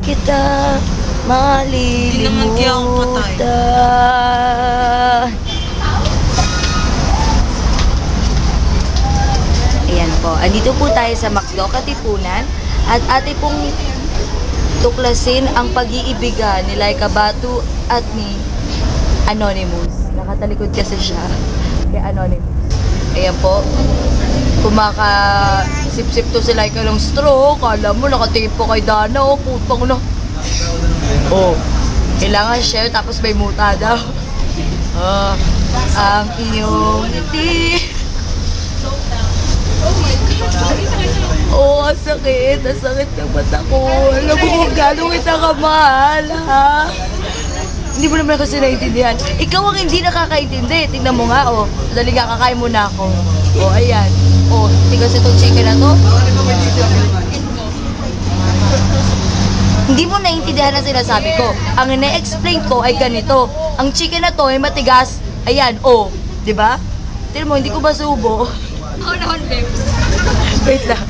kita malilimutan. Ayan po. Andito po tayo sa McDo, Katipunan. At ate pong tuklasin ang pag-iibigan ni Laika Batu at ni Anonymous. Nakatalikod kasi siya kay Anonymous. Ayan po. Kumaka-sip-sip to si Laika ng straw. Kala mo, nakatape po kay Dana. Oh, putang na. Oh, kailangan share tapos may muta daw. Ang iyong ngiti. Oh, ang sakit. Ang sakit ng mata ko. Alam mo kung gano'ng kita kamahal, ha? Hindi mo naman kasi naiintindihan. Ikaw ang hindi nakakaintindi. Tingnan mo nga, oh. Dali nga, kakain mo na ako. Oh, ayan. Oh, tigas itong chicken na to. Hindi mo naiintindihan ang sinasabi ko. Ang na-explain ko ay ganito. Ang chicken na to ay matigas. Ayan, oh. Diba? Tingnan mo, hindi ko ba subo? Oo naman, babes. Wait lang.